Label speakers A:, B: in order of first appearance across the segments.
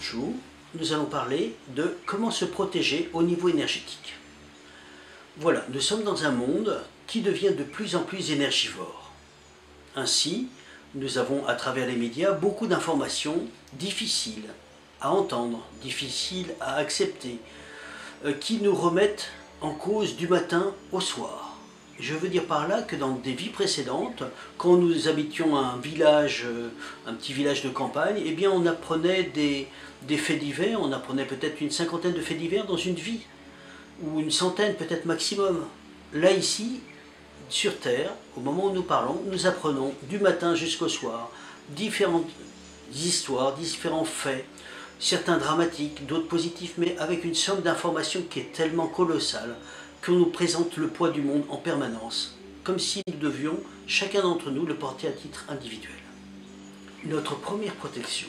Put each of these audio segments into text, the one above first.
A: Bonjour, nous allons parler de comment se protéger au niveau énergétique. Voilà, nous sommes dans un monde qui devient de plus en plus énergivore. Ainsi, nous avons à travers les médias beaucoup d'informations difficiles à entendre, difficiles à accepter, qui nous remettent en cause du matin au soir. Je veux dire par là que dans des vies précédentes, quand nous habitions un village, un petit village de campagne, eh bien on apprenait des faits divers, on apprenait peut-être une cinquantaine de faits divers dans une vie, ou une centaine peut-être maximum. Là ici, sur Terre, au moment où nous parlons, nous apprenons du matin jusqu'au soir différentes histoires, différents faits, certains dramatiques, d'autres positifs, mais avec une somme d'informations qui est tellement colossale qu'on nous présente le poids du monde en permanence, comme si nous devions, chacun d'entre nous, le porter à titre individuel. Notre première protection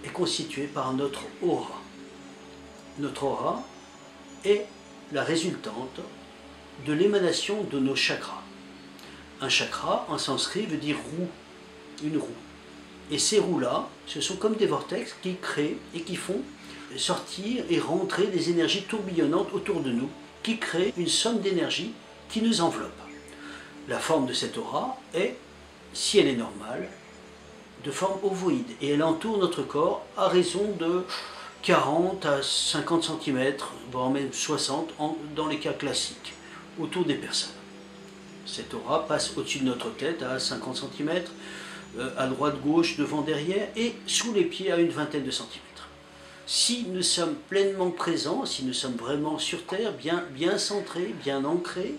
A: est constituée par notre aura. Notre aura est la résultante de l'émanation de nos chakras. Un chakra, en sanskrit, veut dire roue, une roue. Et ces roues-là, ce sont comme des vortex qui créent et qui font sortir et rentrer des énergies tourbillonnantes autour de nous, qui créent une somme d'énergie qui nous enveloppe. La forme de cette aura est, si elle est normale, de forme ovoïde, et elle entoure notre corps à raison de 40 à 50 cm, voire même 60 dans les cas classiques, autour des personnes. Cette aura passe au-dessus de notre tête à 50 cm, à droite, gauche, devant, derrière, et sous les pieds à une vingtaine de centimètres. Si nous sommes pleinement présents, si nous sommes vraiment sur Terre, bien centrés, bien ancrés,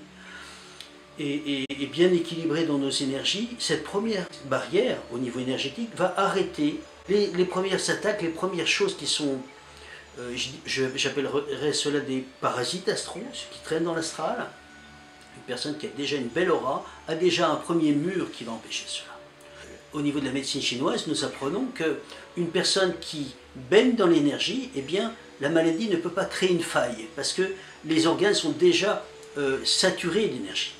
A: et bien équilibrés dans nos énergies, cette première barrière au niveau énergétique va arrêter les premières attaques, les premières choses qui sont, j'appellerais cela des parasites astraux, ceux qui traînent dans l'astral. Une personne qui a déjà une belle aura a déjà un premier mur qui va empêcher cela. Au niveau de la médecine chinoise, nous apprenons qu'une personne qui baigne dans l'énergie, eh bien, la maladie ne peut pas créer une faille, parce que les organes sont déjà saturés d'énergie.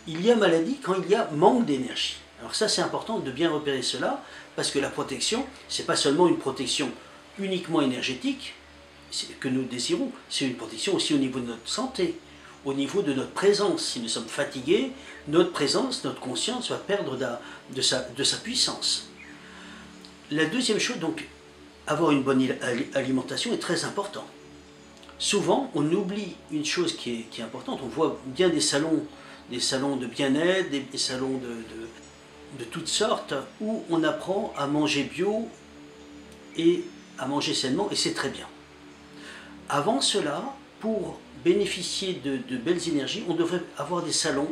A: Il y a maladie quand il y a manque d'énergie. Alors ça, c'est important de bien repérer cela, parce que la protection, ce n'est pas seulement une protection uniquement énergétique que nous désirons, c'est une protection aussi au niveau de notre santé, au niveau de notre présence. Si nous sommes fatigués, notre présence, notre conscience va perdre de sa puissance. La deuxième chose, donc, avoir une bonne alimentation est très important. Souvent, on oublie une chose qui est importante. On voit bien des salons de bien-être, des salons de toutes sortes, où on apprend à manger bio et à manger sainement, et c'est très bien. Avant cela, pour bénéficier de belles énergies, on devrait avoir des salons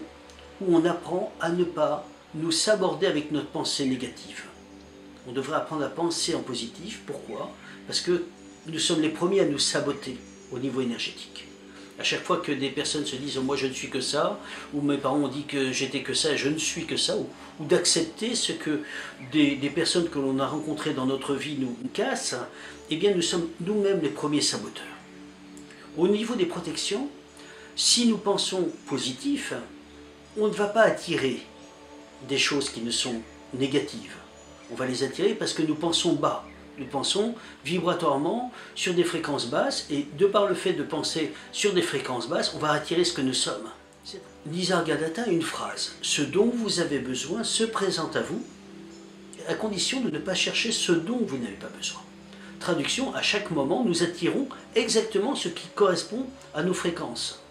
A: où on apprend à ne pas nous saborder avec notre pensée négative. On devrait apprendre à penser en positif. Pourquoi? Parce que nous sommes les premiers à nous saboter au niveau énergétique. À chaque fois que des personnes se disent « moi je ne suis que ça », ou mes parents ont dit que j'étais que ça et je ne suis que ça, ou d'accepter ce que des personnes que l'on a rencontrées dans notre vie nous cassent, eh bien nous sommes nous-mêmes les premiers saboteurs. Au niveau des protections, si nous pensons positif, on ne va pas attirer des choses qui ne sont négatives. On va les attirer parce que nous pensons bas. Nous pensons vibratoirement sur des fréquences basses, et de par le fait de penser sur des fréquences basses, on va attirer ce que nous sommes. Nisargadatta a une phrase: « Ce dont vous avez besoin se présente à vous, à condition de ne pas chercher ce dont vous n'avez pas besoin. » Traduction, à chaque moment, nous attirons exactement ce qui correspond à nos fréquences.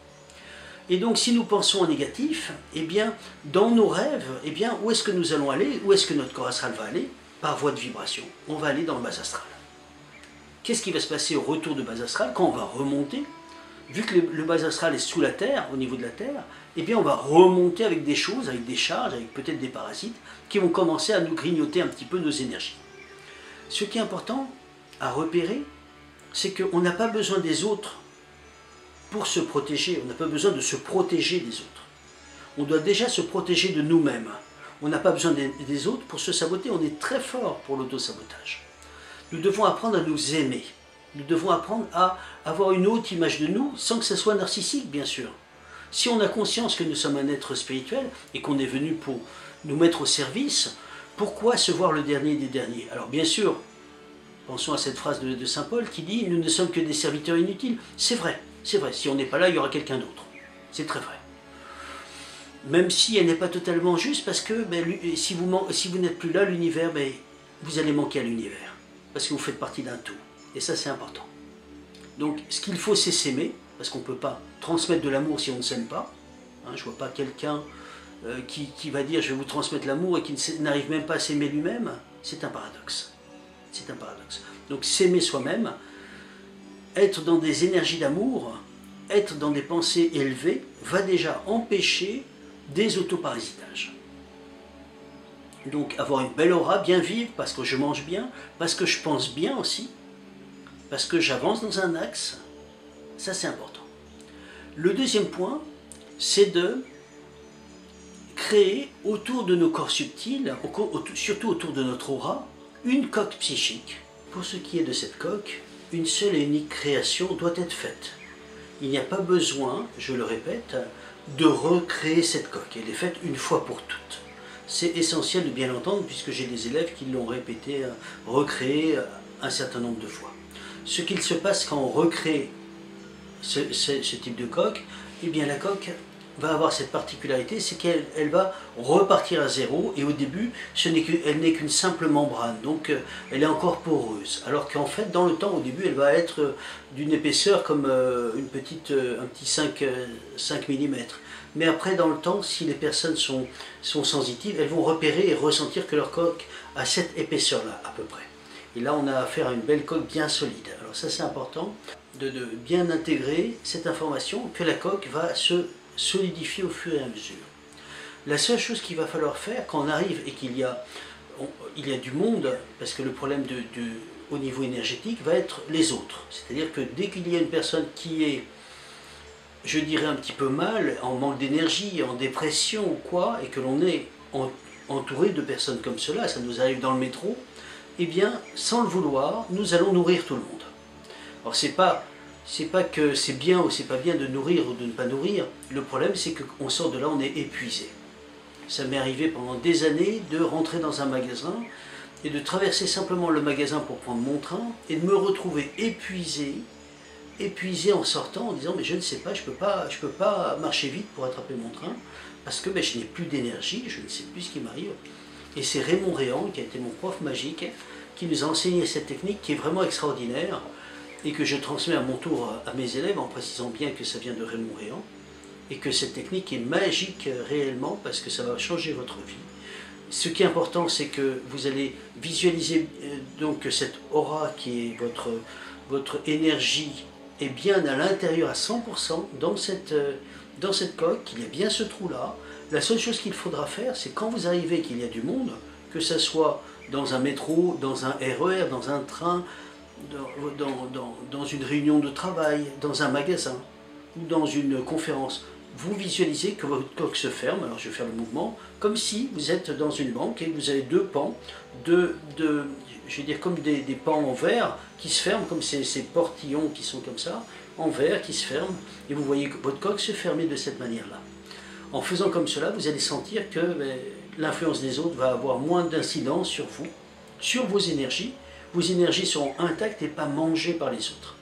A: Et donc, si nous pensons en négatif, eh bien, dans nos rêves, eh bien, où est-ce que nous allons aller? Où est-ce que notre corps astral va aller? Par voie de vibration. On va aller dans le bas astral. Qu'est-ce qui va se passer au retour de bas astral quand on va remonter? Vu que le bas astral est sous la Terre, au niveau de la Terre, eh bien, on va remonter avec des choses, avec des charges, avec peut-être des parasites, qui vont commencer à nous grignoter un petit peu nos énergies. Ce qui est important à repérer, c'est qu'on n'a pas besoin des autres pour se protéger. On n'a pas besoin de se protéger des autres. On doit déjà se protéger de nous-mêmes. On n'a pas besoin des autres pour se saboter. On est très fort pour l'auto-sabotage. Nous devons apprendre à nous aimer. Nous devons apprendre à avoir une haute image de nous, sans que ce soit narcissique, bien sûr. Si on a conscience que nous sommes un être spirituel et qu'on est venu pour nous mettre au service, pourquoi se voir le dernier des derniers? Alors bien sûr, Pensons à cette phrase de Saint Paul qui dit « Nous ne sommes que des serviteurs inutiles ». C'est vrai, c'est vrai. Si on n'est pas là, il y aura quelqu'un d'autre. C'est très vrai. Même si elle n'est pas totalement juste, parce que si vous n'êtes plus là, l'univers, vous allez manquer à l'univers. Parce que vous faites partie d'un tout. Et ça, c'est important. Donc, ce qu'il faut, c'est s'aimer, parce qu'on ne peut pas transmettre de l'amour si on ne s'aime pas. Hein, je ne vois pas quelqu'un qui va dire « je vais vous transmettre l'amour » et qui n'arrive même pas à s'aimer lui-même. C'est un paradoxe. C'est un paradoxe. Donc, s'aimer soi-même, être dans des énergies d'amour, être dans des pensées élevées, va déjà empêcher des autoparasitages. Donc avoir une belle aura, bien vivre, parce que je mange bien, parce que je pense bien aussi, parce que j'avance dans un axe, ça c'est important. Le deuxième point, c'est de créer autour de nos corps subtils, surtout autour de notre aura, une coque psychique. Pour ce qui est de cette coque, une seule et unique création doit être faite. Il n'y a pas besoin, je le répète, de recréer cette coque. Elle est faite une fois pour toutes. C'est essentiel de bien l'entendre puisque j'ai des élèves qui l'ont répété, recréé un certain nombre de fois. Ce qu'il se passe quand on recrée ce type de coque, eh bien la coque va avoir cette particularité, c'est qu'elle va repartir à zéro et au début, elle n'est qu'une simple membrane, donc elle est encore poreuse. Alors qu'en fait, dans le temps, au début, elle va être d'une épaisseur comme un petit 5 mm. Mais après, dans le temps, si les personnes sont sensitives, elles vont repérer et ressentir que leur coque a cette épaisseur-là, à peu près. Et là, on a affaire à une belle coque bien solide. Alors ça, c'est important de bien intégrer cette information que la coque va se solidifier au fur et à mesure. La seule chose qu'il va falloir faire quand on arrive et qu'il y a du monde, parce que le problème au niveau énergétique va être les autres. C'est-à-dire que dès qu'il y a une personne qui est, je dirais, un petit peu mal, en manque d'énergie, en dépression ou quoi, et que l'on est entouré de personnes comme cela, ça nous arrive dans le métro, eh bien, sans le vouloir, nous allons nourrir tout le monde. Alors c'est pas que c'est bien ou c'est pas bien de nourrir ou de ne pas nourrir, le problème c'est qu'on sort de là, on est épuisé. Ça m'est arrivé pendant des années de rentrer dans un magasin et de traverser simplement le magasin pour prendre mon train et de me retrouver épuisé en sortant en disant mais je ne sais pas, je peux pas marcher vite pour attraper mon train parce que je n'ai plus d'énergie, je ne sais plus ce qui m'arrive. Et c'est Raymond Réan, qui a été mon prof magique, qui nous a enseigné cette technique qui est vraiment extraordinaire et que je transmets à mon tour à mes élèves en précisant bien que ça vient de Raymond Réan et que cette technique est magique réellement parce que ça va changer votre vie. Ce qui est important, c'est que vous allez visualiser donc cette aura qui est votre énergie est bien à l'intérieur à 100% dans cette coque, qu'il y a bien ce trou-là. La seule chose qu'il faudra faire, c'est quand vous arrivez qu'il y a du monde, que ce soit dans un métro, dans un RER, dans un train, dans une réunion de travail, dans un magasin ou dans une conférence, vous visualisez que votre coque se ferme, alors je vais faire le mouvement, comme si vous êtes dans une banque et vous avez deux pans, je vais dire comme des pans en verre qui se ferment, comme ces portillons qui sont comme ça, en verre qui se ferment, et vous voyez votre coque se fermer de cette manière-là. En faisant comme cela, vous allez sentir que l'influence des autres va avoir moins d'incidence sur vous, sur vos énergies. Vos énergies seront intactes et pas mangées par les autres.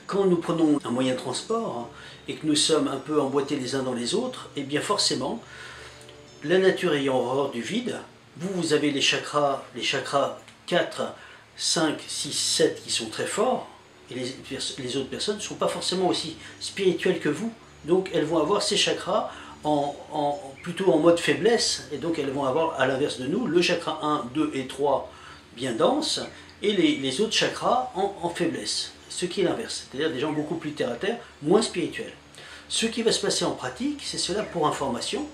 A: Quand nous prenons un moyen de transport et que nous sommes un peu emboîtés les uns dans les autres, eh bien forcément, la nature ayant horreur du vide, vous avez les chakras 4, 5, 6, 7 qui sont très forts, et les autres personnes ne sont pas forcément aussi spirituelles que vous. Donc elles vont avoir ces chakras plutôt en mode faiblesse, et donc elles vont avoir, à l'inverse de nous, le chakra 1, 2 et 3 bien dense, et les autres chakras en faiblesse, ce qui est l'inverse, c'est-à-dire des gens beaucoup plus terre-à-terre, moins spirituels. Ce qui va se passer en pratique, c'est cela pour information,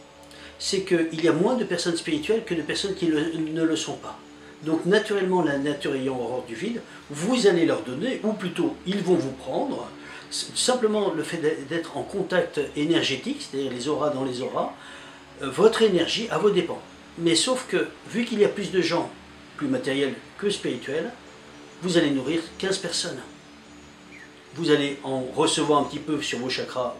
A: c'est qu'il y a moins de personnes spirituelles que de personnes qui ne le sont pas. Donc naturellement, la nature ayant horreur du vide, vous allez leur donner, ou plutôt ils vont vous prendre, simplement le fait d'être en contact énergétique, c'est-à-dire les auras dans les auras, votre énergie à vos dépens. Mais sauf que, vu qu'il y a plus de gens, plus matériels que spirituels, vous allez nourrir 15 personnes. Vous allez en recevoir un petit peu sur vos chakras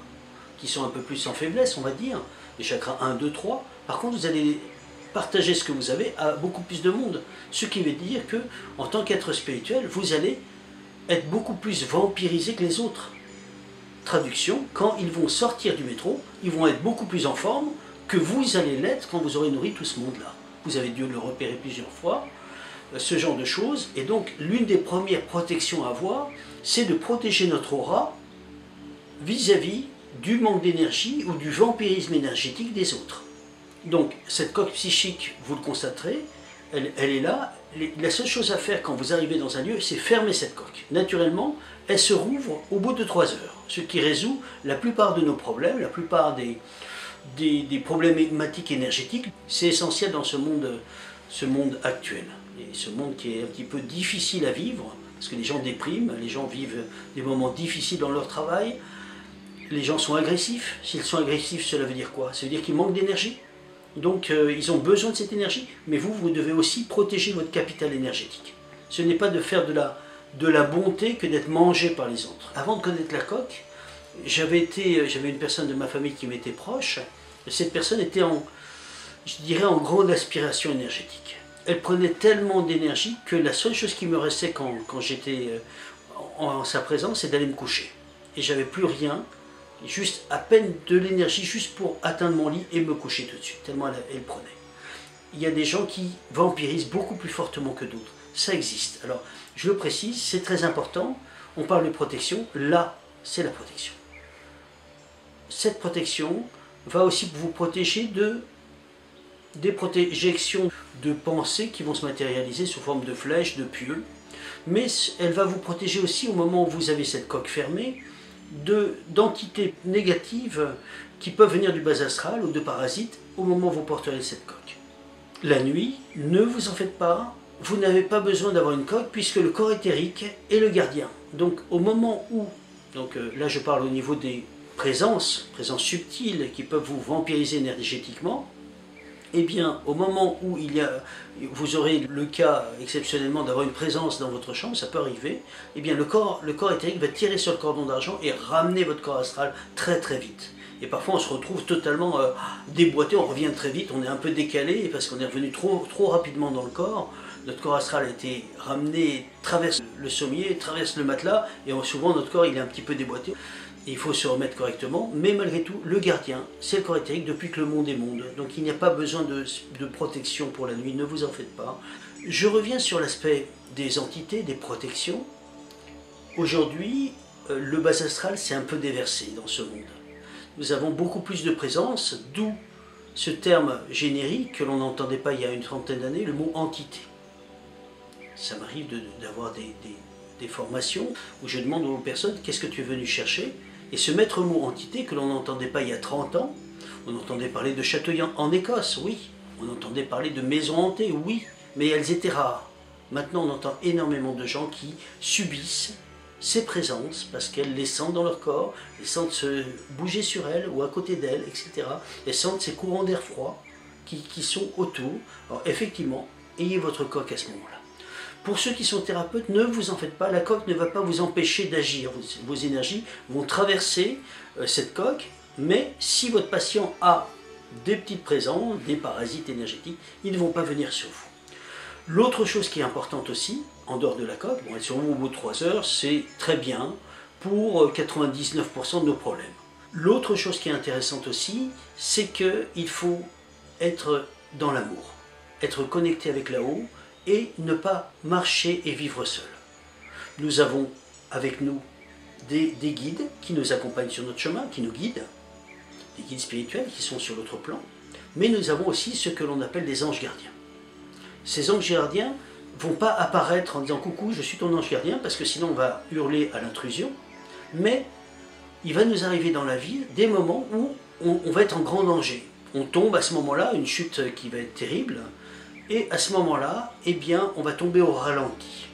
A: qui sont un peu plus en faiblesse, on va dire, les chakras 1, 2, 3. Par contre, vous allez partager ce que vous avez à beaucoup plus de monde. Ce qui veut dire que, en tant qu'être spirituel, vous allez être beaucoup plus vampirisé que les autres. Traduction, quand ils vont sortir du métro, ils vont être beaucoup plus en forme que vous allez l'être quand vous aurez nourri tout ce monde-là. Vous avez dû le repérer plusieurs fois, ce genre de choses. Et donc, l'une des premières protections à avoir, c'est de protéger notre aura vis-à-vis du manque d'énergie ou du vampirisme énergétique des autres. Donc, cette coque psychique, vous le constaterez, elle est là. La seule chose à faire quand vous arrivez dans un lieu, c'est fermer cette coque. Naturellement, elle se rouvre au bout de 3 heures, ce qui résout la plupart de nos problèmes, la plupart des problématiques énergétiques. C'est essentiel dans ce monde actuel. Et ce monde qui est un petit peu difficile à vivre, parce que les gens dépriment, les gens vivent des moments difficiles dans leur travail, les gens sont agressifs. S'ils sont agressifs, cela veut dire quoi? Ça veut dire qu'ils manquent d'énergie. Donc ils ont besoin de cette énergie, mais vous devez aussi protéger votre capital énergétique. Ce n'est pas de faire de la bonté que d'être mangé par les autres. Avant de connaître la coque, j'avais une personne de ma famille qui m'était proche, et cette personne était je dirais, en grande aspiration énergétique. Elle prenait tellement d'énergie que la seule chose qui me restait quand j'étais en sa présence, c'est d'aller me coucher. Et j'avais plus rien, juste à peine de l'énergie juste pour atteindre mon lit et me coucher tout de suite, tellement elle prenait. Il y a des gens qui vampirisent beaucoup plus fortement que d'autres. Ça existe. Alors, je le précise, c'est très important. On parle de protection. Là, c'est la protection. Cette protection va aussi vous protéger des projections de pensées qui vont se matérialiser sous forme de flèches, de pieux. Mais elle va vous protéger aussi au moment où vous avez cette coque fermée d'entités négatives qui peuvent venir du bas astral ou de parasites au moment où vous porterez cette coque. La nuit, ne vous en faites pas, vous n'avez pas besoin d'avoir une coque puisque le corps éthérique est le gardien. Donc au moment où, là je parle au niveau des présences subtiles qui peuvent vous vampiriser énergétiquement, eh bien au moment où vous aurez le cas exceptionnellement d'avoir une présence dans votre chambre, ça peut arriver, eh bien le corps éthérique va tirer sur le cordon d'argent et ramener votre corps astral très très vite. Et parfois on se retrouve totalement déboîté, on revient très vite, on est un peu décalé parce qu'on est revenu trop rapidement dans le corps. Notre corps astral a été ramené, traverse le sommier, traverse le matelas, et souvent notre corps il est un petit peu déboîté. Il faut se remettre correctement, mais malgré tout, le gardien, c'est le corps éthérique depuis que le monde est monde. Donc il n'y a pas besoin de protection pour la nuit, ne vous en faites pas. Je reviens sur l'aspect des entités, des protections. Aujourd'hui, le bas astral s'est un peu déversé dans ce monde. Nous avons beaucoup plus de présence, d'où ce terme générique que l'on n'entendait pas il y a une trentaine d'années, le mot entité. Ça m'arrive d'avoir des formations où je demande aux personnes qu'est-ce que tu es venu chercher, et ce maître mot entité que l'on n'entendait pas il y a 30 ans, on entendait parler de châteaux en Écosse, oui, on entendait parler de maisons hantées, oui, mais elles étaient rares. Maintenant on entend énormément de gens qui subissent ces présences parce qu'elles les sentent dans leur corps, elles sentent se bouger sur elles ou à côté d'elles, etc. Elles sentent ces courants d'air froid qui sont autour. Alors effectivement, ayez votre coque à ce moment-là. Pour ceux qui sont thérapeutes, ne vous en faites pas, la coque ne va pas vous empêcher d'agir. Vos énergies vont traverser cette coque, mais si votre patient a des petites présences, des parasites énergétiques, ils ne vont pas venir sur vous. L'autre chose qui est importante aussi, en dehors de la coque, bon, être sur vous au bout de 3 heures, c'est très bien pour 99% de nos problèmes. L'autre chose qui est intéressante aussi, c'est qu'il faut être dans l'amour, être connecté avec là-haut, et ne pas marcher et vivre seul. Nous avons avec nous des guides qui nous accompagnent sur notre chemin, qui nous guident, des guides spirituels qui sont sur l'autre plan, mais nous avons aussi ce que l'on appelle des anges gardiens. Ces anges gardiens ne vont pas apparaître en disant « Coucou, je suis ton ange gardien » parce que sinon on va hurler à l'intrusion, mais il va nous arriver dans la vie des moments où on va être en grand danger. On tombe à ce moment-là, une chute qui va être terrible, et à ce moment-là, eh bien, on va tomber au ralenti.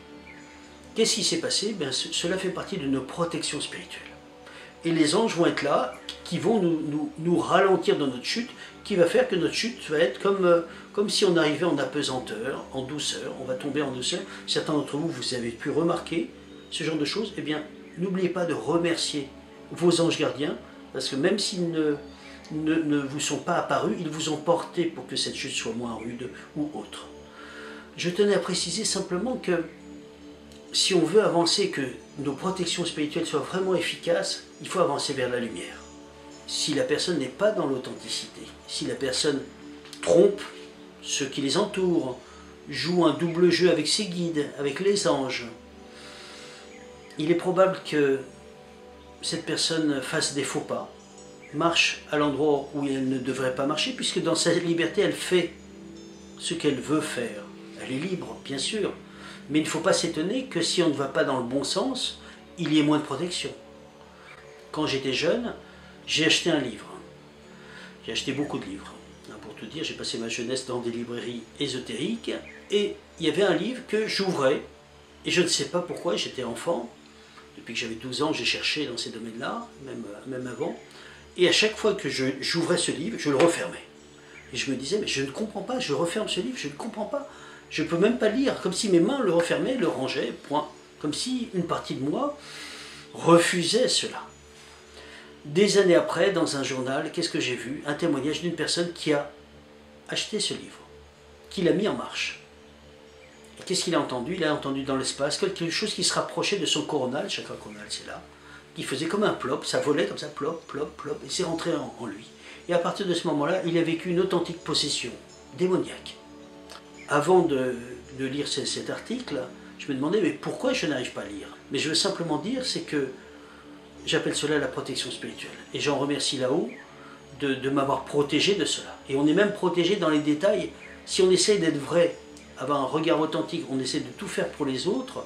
A: Qu'est-ce qui s'est passé? Cela fait partie de nos protections spirituelles. Et les anges vont être là, qui vont nous ralentir dans notre chute, qui va faire que notre chute va être comme si on arrivait en apesanteur, en douceur, on va tomber en douceur. Certains d'entre vous, vous avez pu remarquer ce genre de choses. Eh bien, n'oubliez pas de remercier vos anges gardiens, parce que même s'ils ne vous sont pas apparus, ils vous ont porté pour que cette chute soit moins rude ou autre. Je tenais à préciser simplement que si on veut avancer, que nos protections spirituelles soient vraiment efficaces, il faut avancer vers la lumière. Si la personne n'est pas dans l'authenticité, si la personne trompe ceux qui les entourent, joue un double jeu avec ses guides, avec les anges, il est probable que cette personne fasse des faux pas, marche à l'endroit où elle ne devrait pas marcher, puisque dans sa liberté, elle fait ce qu'elle veut faire. Elle est libre, bien sûr, mais il ne faut pas s'étonner que si on ne va pas dans le bon sens, il y ait moins de protection. Quand j'étais jeune, j'ai acheté un livre. J'ai acheté beaucoup de livres. Pour tout dire, j'ai passé ma jeunesse dans des librairies ésotériques, et il y avait un livre que j'ouvrais, et je ne sais pas pourquoi, j'étais enfant, depuis que j'avais 12 ans, j'ai cherché dans ces domaines-là, même avant, et à chaque fois que j'ouvrais ce livre, je le refermais. Et je me disais, mais je ne comprends pas, je referme ce livre, je ne comprends pas. Je ne peux même pas lire, comme si mes mains le refermaient, le rangeaient, point. Comme si une partie de moi refusait cela. Des années après, dans un journal, qu'est-ce que j'ai vu? Un témoignage d'une personne qui a acheté ce livre, qui l'a mis en marche. Et qu'est-ce qu'il a entendu? Il a entendu dans l'espace quelque chose qui se rapprochait de son coronal, chakra coronal, c'est là, qui faisait comme un plop, ça volait comme ça, plop, plop, plop, et c'est rentré en lui. Et à partir de ce moment-là, il a vécu une authentique possession démoniaque. Avant de lire cet article, je me demandais, mais pourquoi je n'arrive pas à lire? Mais je veux simplement dire, c'est que j'appelle cela la protection spirituelle. Et j'en remercie là-haut de m'avoir protégé de cela. Et on est même protégé dans les détails. Si on essaye d'être vrai, avoir un regard authentique, on essaie de tout faire pour les autres,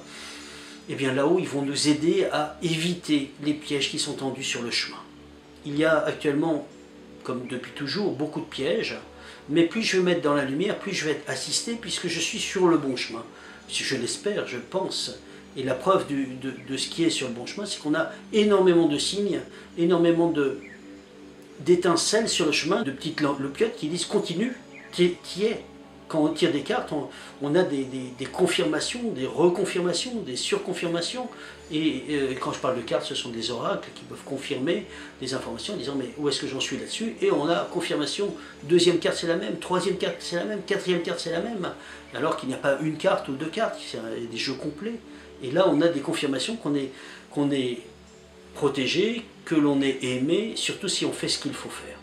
A: et bien là-haut, ils vont nous aider à éviter les pièges qui sont tendus sur le chemin. Il y a actuellement, comme depuis toujours, beaucoup de pièges, mais plus je vais mettre dans la lumière, plus je vais être assisté, puisque je suis sur le bon chemin. Je l'espère, je pense. Et la preuve de ce qui est sur le bon chemin, c'est qu'on a énormément de signes, énormément d'étincelles sur le chemin, de petites loupiottes qui disent « continue, t'y es ». Quand on tire des cartes, on a des confirmations, des reconfirmations, des surconfirmations. Et quand je parle de cartes, ce sont des oracles qui peuvent confirmer des informations en disant mais où est-ce que j'en suis là-dessus? Et on a confirmation, deuxième carte c'est la même, troisième carte c'est la même, quatrième carte c'est la même. Alors qu'il n'y a pas une carte ou deux cartes, c'est des jeux complets. Et là on a des confirmations qu'on est protégé, que l'on est aimé, surtout si on fait ce qu'il faut faire.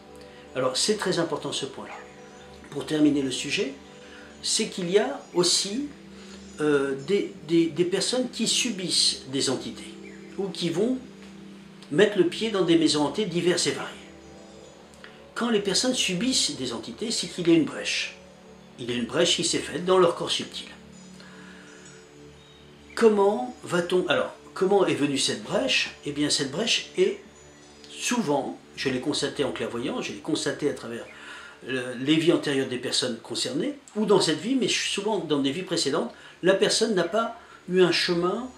A: Alors c'est très important ce point-là. Pour terminer le sujet, c'est qu'il y a aussi des personnes qui subissent des entités ou qui vont mettre le pied dans des maisons hantées diverses et variées. Quand les personnes subissent des entités, c'est qu'il y a une brèche. Il y a une brèche qui s'est faite dans leur corps subtil. Comment va-t-on... Alors, comment est venue cette brèche? Eh bien, cette brèche est souvent, je l'ai constaté en clairvoyant, je l'ai constaté à travers les vies antérieures des personnes concernées, ou dans cette vie, mais souvent dans des vies précédentes, la personne n'a pas eu un chemin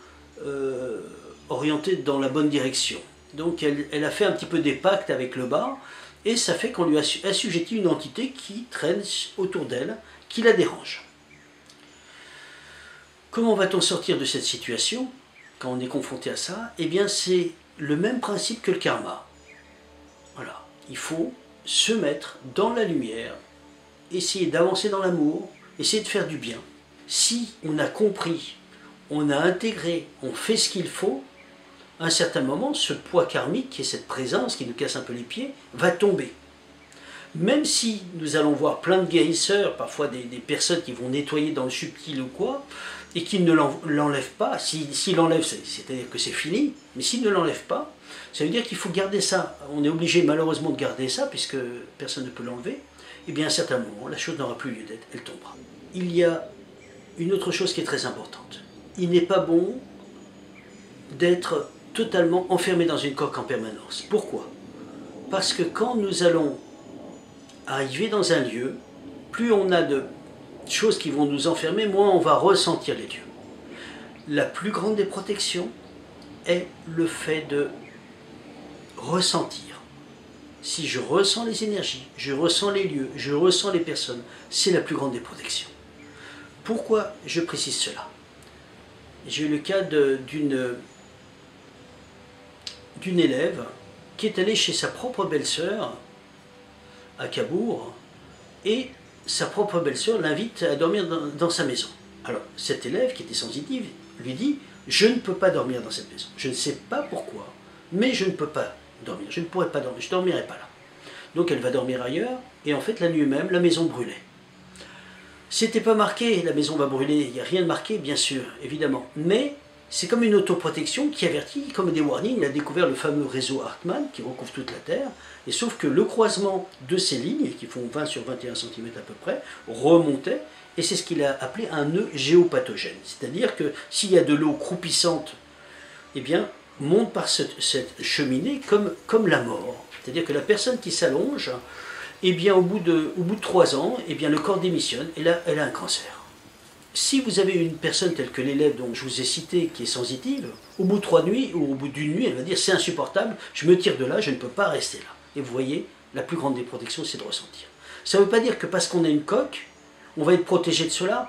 A: orienté dans la bonne direction. Donc elle a fait un petit peu des pacts avec le bas, et ça fait qu'on lui a assujetti une entité qui traîne autour d'elle, qui la dérange. Comment va-t-on sortir de cette situation, quand on est confronté à ça? Eh bien c'est le même principe que le karma. Voilà, il faut se mettre dans la lumière, essayer d'avancer dans l'amour, essayer de faire du bien. Si on a compris, on a intégré, on fait ce qu'il faut, à un certain moment, ce poids karmique, qui est cette présence qui nous casse un peu les pieds, va tomber. Même si nous allons voir plein de guérisseurs, parfois des personnes qui vont nettoyer dans le subtil ou quoi, et qui ne l'enlèvent pas, s'ils l'enlèvent, c'est-à-dire que c'est fini, mais s'ils ne l'enlèvent pas, ça veut dire qu'il faut garder ça. On est obligé malheureusement de garder ça, puisque personne ne peut l'enlever. Et bien à un certain moment, la chose n'aura plus lieu d'être, elle tombera. Il y a une autre chose qui est très importante. Il n'est pas bon d'être totalement enfermé dans une coque en permanence. Pourquoi? Parce que quand nous allons arriver dans un lieu, plus on a de choses qui vont nous enfermer, moins on va ressentir les lieux. La plus grande des protections est le fait de ressentir. Si je ressens les énergies, je ressens les lieux, je ressens les personnes, c'est la plus grande des protections. Pourquoi je précise cela? J'ai eu le cas d'une élève qui est allée chez sa propre belle-sœur à Cabourg et sa propre belle-sœur l'invite à dormir dans sa maison. Alors cet élève qui était sensitive lui dit « Je ne peux pas dormir dans cette maison. Je ne sais pas pourquoi, mais je ne peux pas dormir. Je ne pourrais pas dormir. Je ne dormirai pas là. » Donc elle va dormir ailleurs et en fait la nuit même, la maison brûlait. C'était pas marqué « la maison va brûler », il n'y a rien de marqué bien sûr, évidemment. Mais c'est comme une autoprotection qui avertit, comme des warnings. Il a découvert le fameux réseau Hartmann qui recouvre toute la Terre. Et sauf que le croisement de ces lignes, qui font 20 sur 21 cm à peu près, remontait. Et c'est ce qu'il a appelé un nœud géopathogène. C'est-à-dire que s'il y a de l'eau croupissante, eh bien, monte par cette cheminée comme la mort. C'est-à-dire que la personne qui s'allonge, eh bien, au bout de 3 ans, eh bien, le corps démissionne et là, elle a un cancer. Si vous avez une personne telle que l'élève dont je vous ai cité, qui est sensitive, au bout de 3 nuits ou au bout d'une nuit, elle va dire c'est insupportable, je me tire de là, je ne peux pas rester là. Et vous voyez, la plus grande des protections, c'est de ressentir. Ça ne veut pas dire que parce qu'on a une coque, on va être protégé de cela.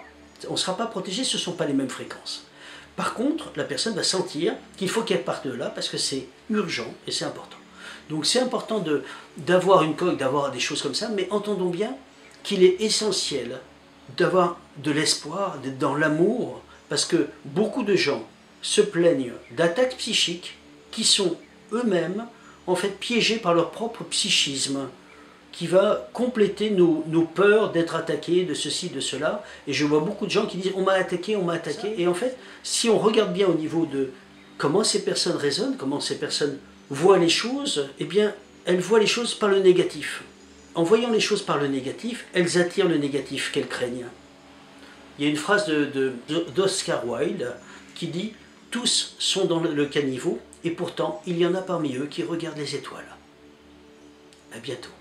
A: On ne sera pas protégé, ce ne sont pas les mêmes fréquences. Par contre, la personne va sentir qu'il faut qu'elle parte de là parce que c'est urgent et c'est important. Donc c'est important d'avoir une coque, d'avoir des choses comme ça, mais entendons bien qu'il est essentiel d'avoir de l'espoir, d'être dans l'amour, parce que beaucoup de gens se plaignent d'attaques psychiques qui sont eux-mêmes en fait piégés par leur propre psychisme, qui va compléter nos peurs d'être attaqués, de ceci, de cela. Et je vois beaucoup de gens qui disent « on m'a attaqué ». Et en fait, si on regarde bien au niveau de comment ces personnes raisonnent, comment ces personnes voient les choses, eh bien, elles voient les choses par le négatif. En voyant les choses par le négatif, elles attirent le négatif qu'elles craignent. Il y a une phrase d'Oscar Wilde qui dit « Tous sont dans le caniveau, et pourtant, il y en a parmi eux qui regardent les étoiles ». À bientôt.